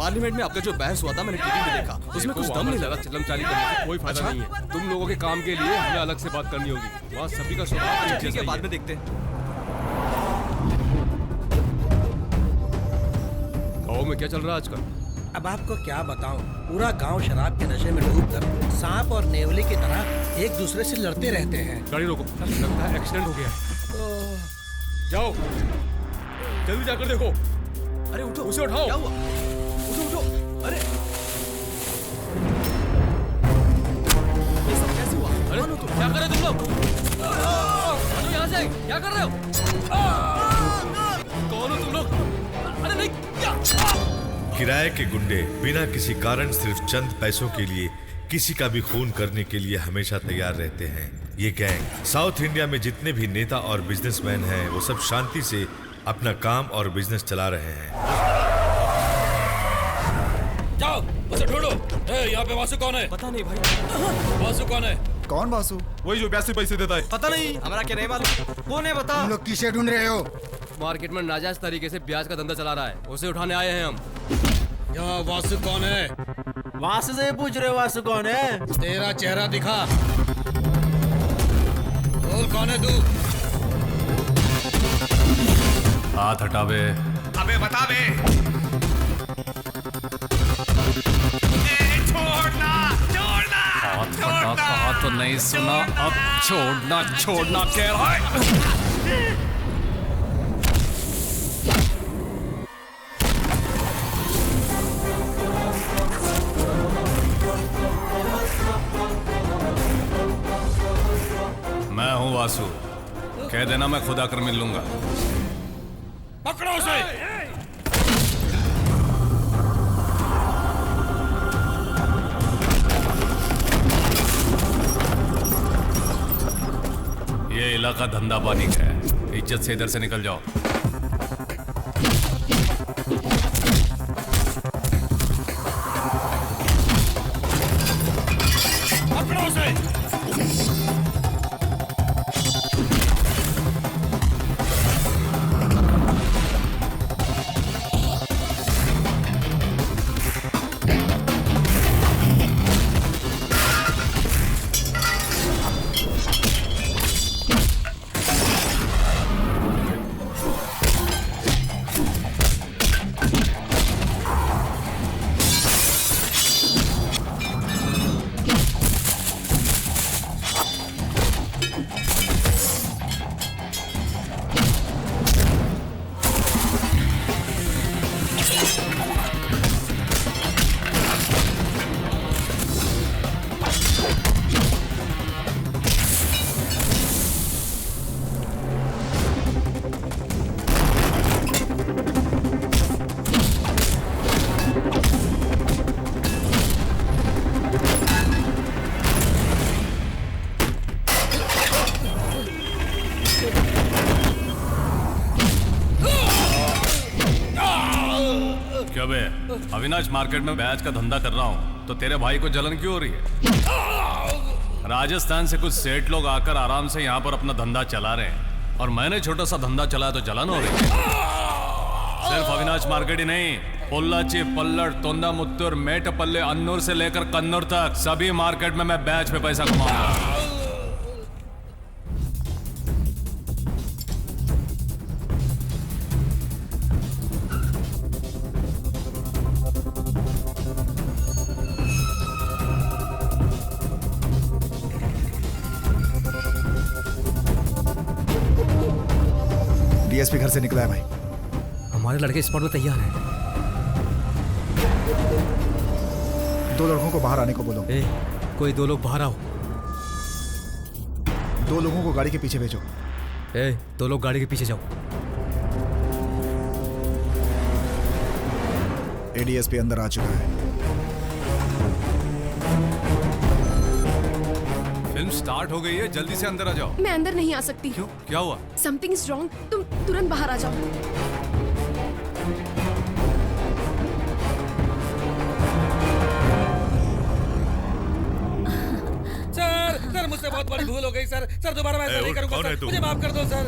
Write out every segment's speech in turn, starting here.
Parliament में आपका जो बहस हुआ था मैंने टीवी में देखा, उसमें कुछ दम नहीं लगा। चिल्लम-चाली करने से कोई फायदा नहीं है। तुम लोगों के काम के लिए हमें अलग से बात करनी होगी। वहाँ सभी का स्वभाव ठीक है, बाद में देखते हैं। गाँव में क्या चल रहा है आजकल? अब आपको क्या बताऊं, पूरा गांव शराब के नशे में डूबकर सांप और नेवले की तरह एक दूसरे से लड़ते रहते हैं। गाड़ी रोको, लगता है एक्सीडेंट हो गया है। जाओ जल्दी जाकर देखो। अरे उठो, उसे उठाओ। क्या हुआ? उठो उठो। अरे ये सब कैसे हुआ? अरे क्या कर रहे हो तुम लोग? यहाँ से क्या कर रहे हो? कौन हो तुम लोग? अरे नहीं, क्या? किराए के गुंडे बिना किसी कारण सिर्फ चंद पैसों के लिए किसी का भी खून करने के लिए हमेशा तैयार रहते हैं। ये गैंग साउथ इंडिया में जितने भी नेता और बिजनेसमैन हैं, वो सब शांति से अपना काम और बिजनेस चला रहे हैं। जाओ उसे ढूंढो। यहाँ पे वासु कौन है? पता नहीं भाई। वासु कौन है? कौन वासु? वही जो 82 पैसे देता है। पता नहीं, हमारा क्या नहीं मालूम। कौन है बता? तुम लोग किसे ढूंढ रहे हो? मार्केट में नाजायज तरीके से ब्याज का धंधा चला रहा है, उसे उठाने आए हैं हम। यहाँ वासु कौन है? वासु से पूछ रहे हो वासु कौन है? तेरा चेहरा दिखा। बोल कौन है तू? हाथ हटा बे। अबे बता बे। छोड़ना छोड़ना। हाथ हटा, कहा तो नहीं सुना। अब छोड़ना छोड़ना कह रहा है। मैं हूँ वासु, कह देना मैं खुद आकर मिल लूंगा। पकड़ो उसे। ये इलाका धंधा पानी का है, इज्जत से इधर से निकल जाओ। पकड़ो उसे। क्या बे, अविनाश मार्केट में बैच का धंधा कर रहा हूँ तो तेरे भाई को जलन क्यों हो रही है? राजस्थान से कुछ सेठ लोग आकर आराम से यहाँ पर अपना धंधा चला रहे हैं और मैंने छोटा सा धंधा चलाया तो जलन हो रही है। सिर्फ अविनाश मार्केट ही नहीं, पोल्लाची, पल्लड़, तोंदामुत्तूर, मेटपल्ले, अन्नूर से लेकर कन्नूर तक सभी मार्केट में मैं बैच पे पैसा कमाऊंगा। डीएसपी घर से निकला है भाई। हमारे लड़के स्पॉट में तैयार हैं। 2 लड़कों को बाहर आने को बोलो। कोई 2 लोग बाहर आओ। 2 लोगों को गाड़ी के पीछे भेजो। 2 लोग गाड़ी के पीछे जाओ। एडीएसपी अंदर आ चुका है। फिल्म स्टार्ट हो गई है, जल्दी से अंदर आ जाओ। मैं अंदर नहीं आ सकती। क्यों, क्या हुआ? Something is wrong. तुम तुरंत बाहर आ जाओ। सर मुझसे बहुत बड़ी भूल हो गई सर। सर दोबारा मैं ऐसा नहीं करूंगा कौन है सर। तू? मुझे माफ कर दो सर।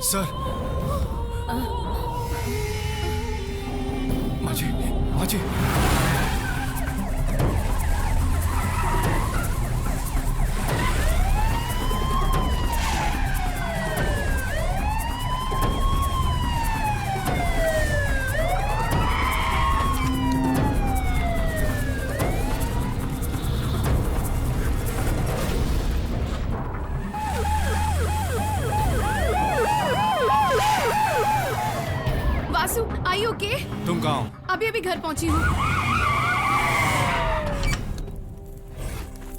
सर माजी माजी वासु आई ओके? तुम कहाँ हो? अभी अभी घर पहुंची हूँ।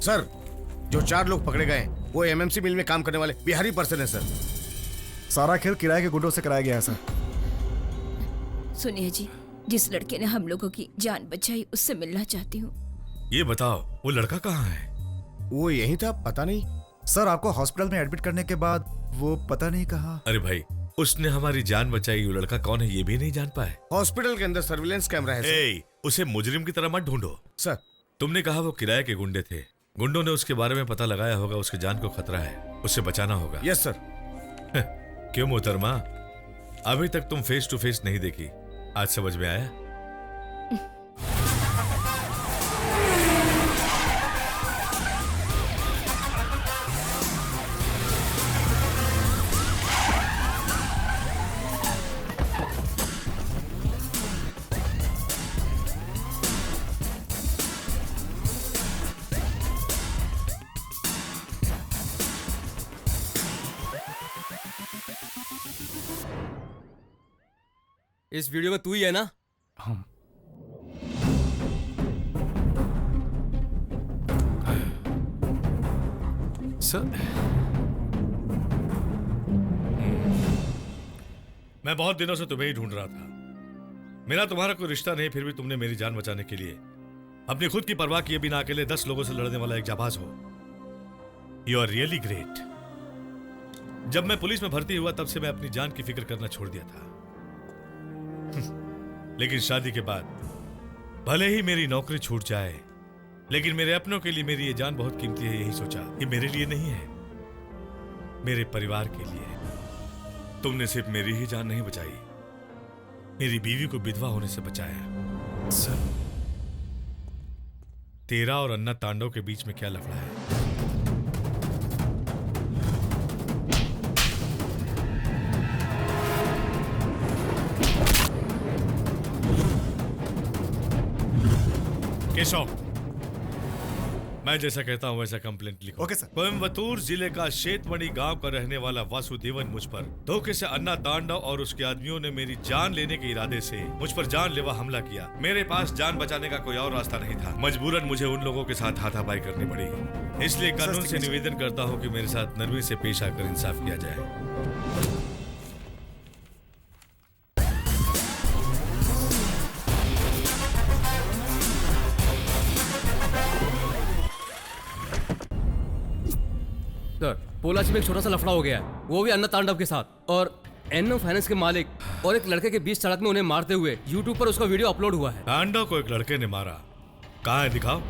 सर, जो 4 लोग पकड़े गए वो एमएमसी मिल में काम करने वाले बिहारी पर्सन है सर। सारा खेल किराए के गुंडों से कराया गया है सर। सुनिए जी, जिस लड़के ने हम लोगों की जान बचाई उससे मिलना चाहती हूँ। ये बताओ वो लड़का कहाँ है? वो यही था, पता नहीं। सर आपको हॉस्पिटल में एडमिट करने के बाद वो पता नहीं कहा। अरे भाई, उसने हमारी जान बचाई, वो लड़का कौन है ये भी नहीं जान पाए। हॉस्पिटल के अंदर सर्विलेंस कैमरा है सर। उसे मुजरिम की तरह मत ढूंढो सर। तुमने कहा वो किराए के गुंडे थे। गुंडों ने उसके बारे में पता लगाया होगा, उसकी जान को खतरा है, उससे बचाना होगा। Yes sir. क्यों मोहतरमा, अभी तक तुम फेस टू फेस नहीं देखी, आज समझ में आया? इस वीडियो में तू ही है ना? सर मैं बहुत दिनों से तुम्हें ही ढूंढ रहा था। मेरा तुम्हारा कोई रिश्ता नहीं, फिर भी तुमने मेरी जान बचाने के लिए अपनी खुद की परवाह किए बिना अकेले 10 लोगों से लड़ने वाला एक जाबाज हो। You are really great. जब मैं पुलिस में भर्ती हुआ तब से मैं अपनी जान की फिक्र करना छोड़ दिया था। लेकिन शादी के बाद भले ही मेरी नौकरी छूट जाए, लेकिन मेरे अपनों के लिए मेरी ये जान बहुत कीमती है। यही सोचा ये मेरे लिए नहीं है, मेरे परिवार के लिए है। तुमने सिर्फ मेरी ही जान नहीं बचाई, मेरी बीवी को विधवा होने से बचाया। सर, तेरा और अन्ना तांडव के बीच में क्या लफड़ा है? केशव, मैं जैसा कहता हूं वैसा कंप्लेंट लिखो। Okay sir. कोयम्बतूर जिले का शेतमणि गांव का रहने वाला वासुदेवन मुझ पर धोखे से अन्ना तांडव और उसके आदमियों ने मेरी जान लेने के इरादे से मुझ पर जानलेवा हमला किया। मेरे पास जान बचाने का कोई और रास्ता नहीं था। मजबूरन मुझे उन लोगों के साथ हाथापाई करनी पड़ी। इसलिए कानून से निवेदन करता हूँ कि मेरे साथ नरमी से पेश आकर इंसाफ किया जाए। सर, पोलाची में एक छोटा सा लफड़ा हो गया है, वो भी अन्ना तांडव के साथ। और एनओ फाइनेंस के मालिक और एक लड़के के बीच सड़क में उन्हें मारते हुए यूट्यूब पर उसका वीडियो अपलोड हुआ है। तांडव को एक लड़के ने मारा, कहाँ है दिखाओ।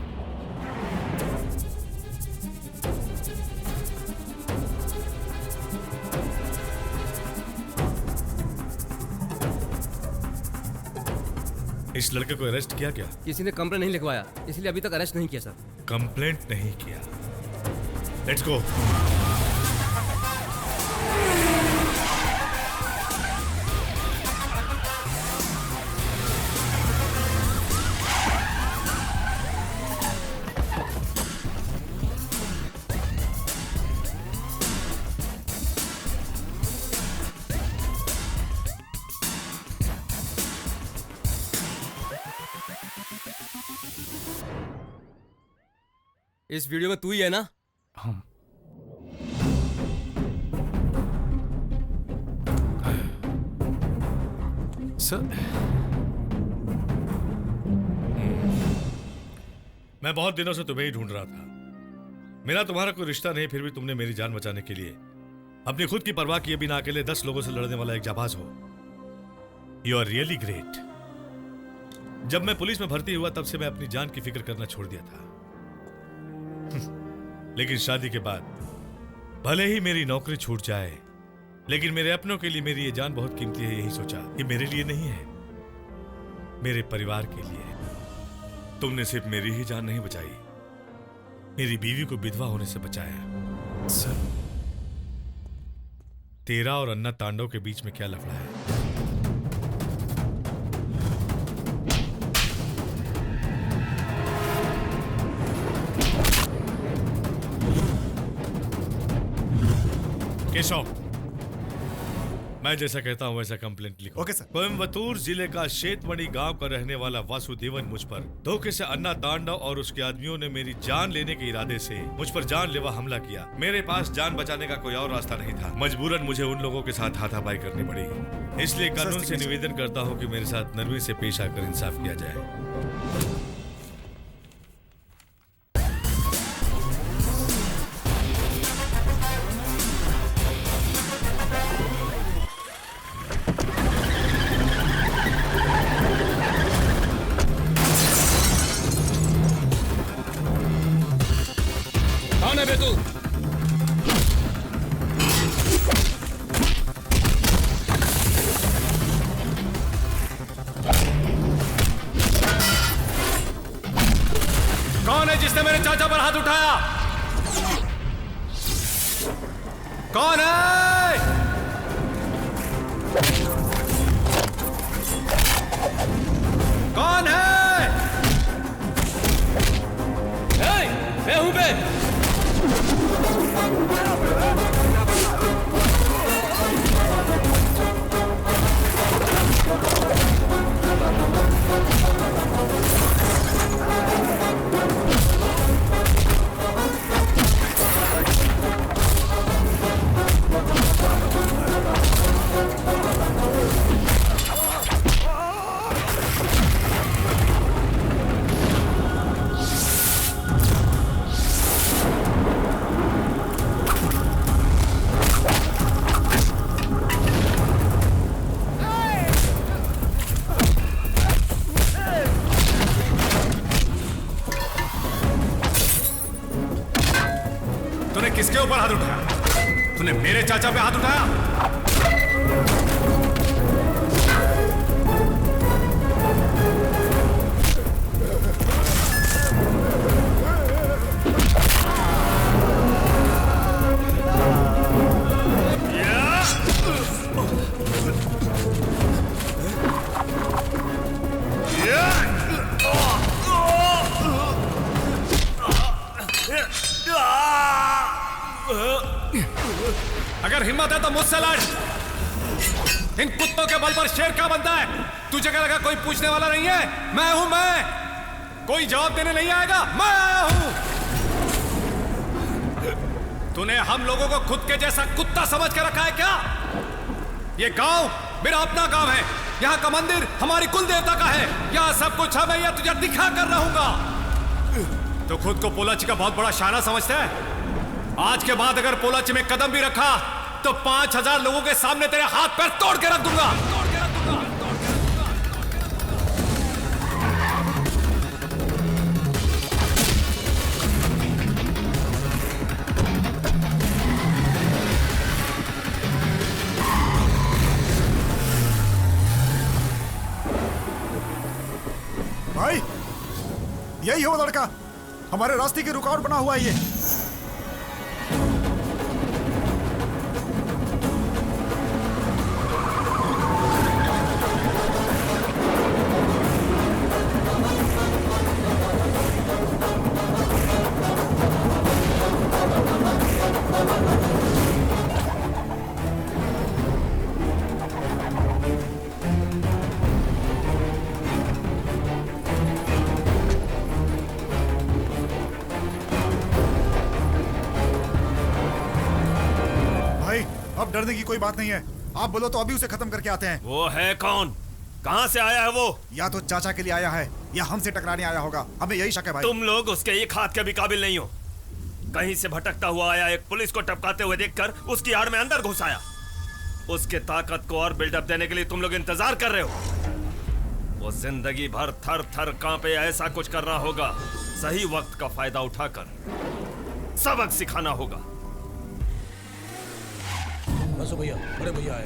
इस लड़के को अरेस्ट किया क्या? किसी ने कंप्लेंट नहीं लिखवाया, इसलिए अभी तक अरेस्ट नहीं किया सर। कंप्लेंट नहीं किया। Let's go. इस वीडियो में तू ही है ना? सर, मैं बहुत दिनों से तुम्हें ही ढूंढ रहा था। मेरा तुम्हारा कोई रिश्ता नहीं, फिर भी तुमने मेरी जान बचाने के लिए अपनी खुद की परवाह किए बिना अकेले 10 लोगों से लड़ने वाला एक जाबाज हो। You are really great. जब मैं पुलिस में भर्ती हुआ तब से मैं अपनी जान की फिक्र करना छोड़ दिया था। लेकिन शादी के बाद भले ही मेरी नौकरी छूट जाए, लेकिन मेरे अपनों के लिए मेरी ये जान बहुत कीमती है। यही सोचा ये मेरे लिए नहीं है, मेरे परिवार के लिए है। तुमने सिर्फ मेरी ही जान नहीं बचाई, मेरी बीवी को विधवा होने से बचाया। सर, तेरा और अन्ना तांडव के बीच में क्या लफड़ा है? केशव, मैं जैसा कहता हूं वैसा कंप्लेंट लिखो। Okay sir. कोयम्बतूर जिले का शेतमणि गांव का रहने वाला वासुदेवन मुझ पर धोखे से अन्ना तांडव और उसके आदमियों ने मेरी जान लेने के इरादे से मुझ पर जानलेवा हमला किया। मेरे पास जान बचाने का कोई और रास्ता नहीं था। मजबूरन मुझे उन लोगों के साथ हाथापाई करनी पड़ी। इसलिए कानून से निवेदन करता हूँ कि मेरे साथ नरमी से पेश आकर इंसाफ किया जाए। कौन है जिसने मेरे चाचा पर हाथ उठाया? कौन है? कौन है? मैं हूं बे। तूने किसके ऊपर हाथ उठाया? तूने मेरे चाचा पे हाथ उठाया? अगर हिम्मत है तो मुझसे लड़। इन कुत्तों के बल पर शेर क्या बनता है? तुझे क्या लगा कोई पूछने वाला नहीं है? मैं हूं मैं। कोई जवाब देने नहीं आएगा। मैं आया हूं। तूने हम लोगों को खुद के जैसा कुत्ता समझ के रखा है क्या? ये गांव मेरा अपना गांव है। यहाँ का मंदिर हमारी कुल देवता का है। यहाँ सब कुछ है। मैं यह तुझे दिखा कर रहूंगा। तो खुद को पोलाची का बहुत बड़ा शाना समझता है? आज के बाद अगर पोलाची में कदम भी रखा तो 5000 लोगों के सामने तेरे हाथ पैर तोड़ के रख दूंगा। भाई, यही है वो लड़का, हमारे रास्ते की रुकावट बना हुआ है ये। अब डरने की कोई बात नहीं है। आप बोलो तो अभी उसे खत्म करके आते हैं। वो है कौन? कहाँ से आया है वो? या तो चाचा के लिए आया है या हमसे टकराने आया होगा। हमें यही शक है भाई। तुम लोग उसके एक हाथ के भी काबिल नहीं हो। कहीं से भटकता हुआ आया एक पुलिस को टपकाते हुए देखकर उसकी आड़ में अंदर घुस आया। उसके ताकत को और बिल्डअप देने के लिए तुम लोग इंतजार कर रहे हो। वो जिंदगी भर थर थर कांपे ऐसा कुछ करना होगा। सही वक्त का फायदा उठाकर सबक सिखाना होगा। बसो भैया, बड़े भैया आए।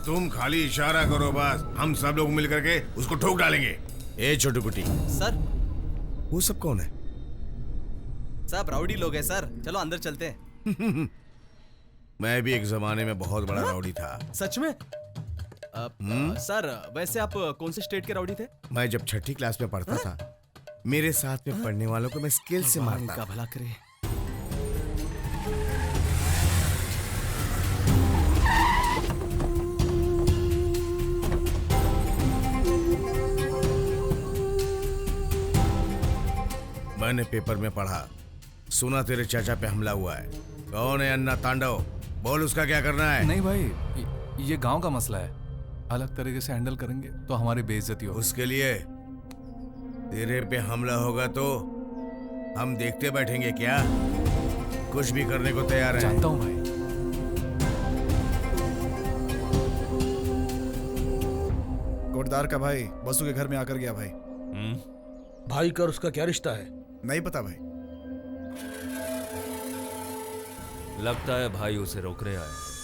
तुम खाली इशारा करो बस, हम सब लोग मिल करके उसको ठोक डालेंगे। ए छोटू कुटी, सर वो सब कौन है? सब राउडी लोग हैं सर, चलो अंदर चलते हैं। मैं भी एक जमाने में बहुत बड़ा राउडी था। सच में? सर वैसे आप कौन से स्टेट के राउडी थे? मैं जब छठी क्लास में पढ़ता था, मेरे साथ में पढ़ने वालों को मैं स्केल से मारता का भला करे। मैंने पेपर में पढ़ा, सुना तेरे चाचा पे हमला हुआ है। कौन है अन्ना तांडव? बोल उसका क्या करना है? नहीं भाई, ये गांव का मसला है, अलग तरीके से हैंडल करेंगे तो हमारी बेइज्जती होगी। उसके लिए तेरे पे हमला होगा तो हम देखते बैठेंगे क्या? कुछ भी करने को तैयार है। जानता हूँ भाई। कोटदार का भाई बसु के घर में आकर गया भाई। भाई का और उसका क्या रिश्ता है? नहीं पता भाई। लगता है भाई उसे रोक रहा है।